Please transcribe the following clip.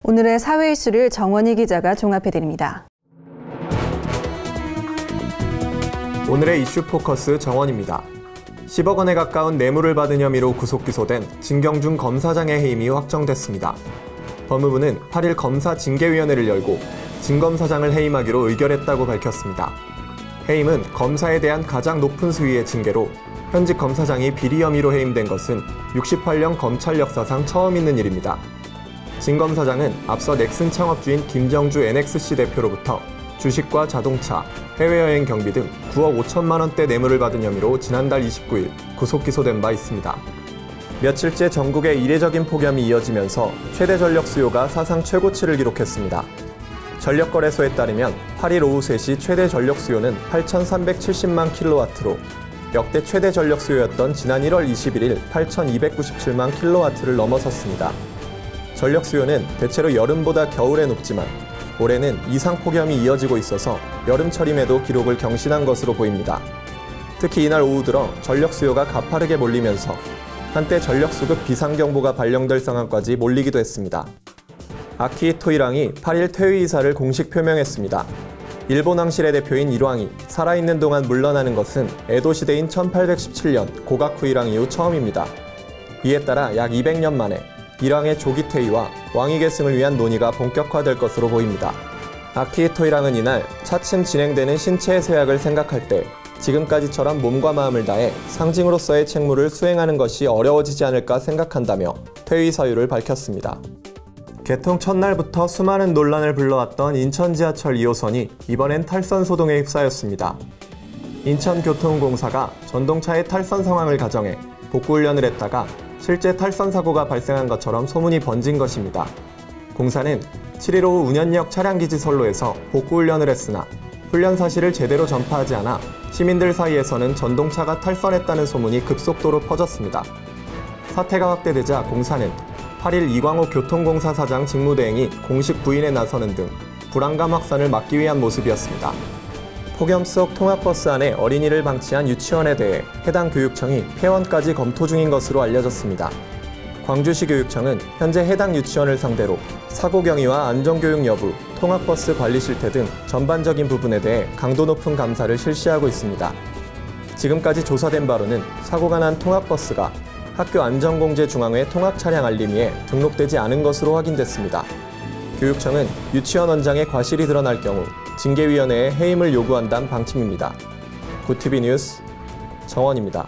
오늘의 사회 이슈를 정원희 기자가 종합해드립니다. 오늘의 이슈 포커스 정원입니다. 10억 원에 가까운 뇌물을 받은 혐의로 구속 기소된 진경준 검사장의 해임이 확정됐습니다. 법무부는 8일 검사 징계위원회를 열고 진 검사장을 해임하기로 의결했다고 밝혔습니다. 해임은 검사에 대한 가장 높은 수위의 징계로 현직 검사장이 비리 혐의로 해임된 것은 68년 검찰 역사상 처음 있는 일입니다. 진 검사장은 앞서 넥슨 창업주인 김정주 NXC 대표로부터 주식과 자동차, 해외여행 경비 등 9억 5천만 원대 뇌물을 받은 혐의로 지난달 29일 구속 기소된 바 있습니다. 며칠째 전국에 이례적인 폭염이 이어지면서 최대 전력 수요가 사상 최고치를 기록했습니다. 전력거래소에 따르면 8일 오후 3시 최대 전력 수요는 8,370만 킬로와트로 역대 최대 전력 수요였던 지난 1월 21일 8,297만 킬로와트를 넘어섰습니다. 전력 수요는 대체로 여름보다 겨울에 높지만 올해는 이상 폭염이 이어지고 있어서 여름철임에도 기록을 경신한 것으로 보입니다. 특히 이날 오후 들어 전력 수요가 가파르게 몰리면서 한때 전력수급 비상경보가 발령될 상황까지 몰리기도 했습니다. 아키히토 1왕이 8일 퇴위 의사를 공식 표명했습니다. 일본 왕실의 대표인 1왕이 살아있는 동안 물러나는 것은 에도 시대인 1817년 고가쿠 1왕 이후 처음입니다. 이에 따라 약 200년 만에 1왕의 조기 퇴위와 왕위 계승을 위한 논의가 본격화될 것으로 보입니다. 아키히토 1왕은 이날 차츰 진행되는 신체의 쇠약을 생각할 때 지금까지처럼 몸과 마음을 다해 상징으로서의 책무를 수행하는 것이 어려워지지 않을까 생각한다며 퇴위 사유를 밝혔습니다. 개통 첫날부터 수많은 논란을 불러왔던 인천 지하철 2호선이 이번엔 탈선 소동에 휩싸였습니다. 인천교통공사가 전동차의 탈선 상황을 가정해 복구훈련을 했다가 실제 탈선 사고가 발생한 것처럼 소문이 번진 것입니다. 공사는 7일 오후 운현역 차량기지선로에서 복구훈련을 했으나 훈련 사실을 제대로 전파하지 않아 시민들 사이에서는 전동차가 탈선했다는 소문이 급속도로 퍼졌습니다. 사태가 확대되자 공사는 8일 이광호 교통공사 사장 직무대행이 공식 부인에 나서는 등 불안감 확산을 막기 위한 모습이었습니다. 폭염 속 통학버스 안에 어린이를 방치한 유치원에 대해 해당 교육청이 폐원까지 검토 중인 것으로 알려졌습니다. 광주시 교육청은 현재 해당 유치원을 상대로 사고 경위와 안전교육 여부, 통학버스 관리 실태 등 전반적인 부분에 대해 강도 높은 감사를 실시하고 있습니다. 지금까지 조사된 바로는 사고가 난 통학버스가 학교 안전공제 중앙회 통학차량 알림위에 등록되지 않은 것으로 확인됐습니다. 교육청은 유치원 원장의 과실이 드러날 경우 징계위원회에 해임을 요구한다는 방침입니다. 구티비 뉴스 정원입니다.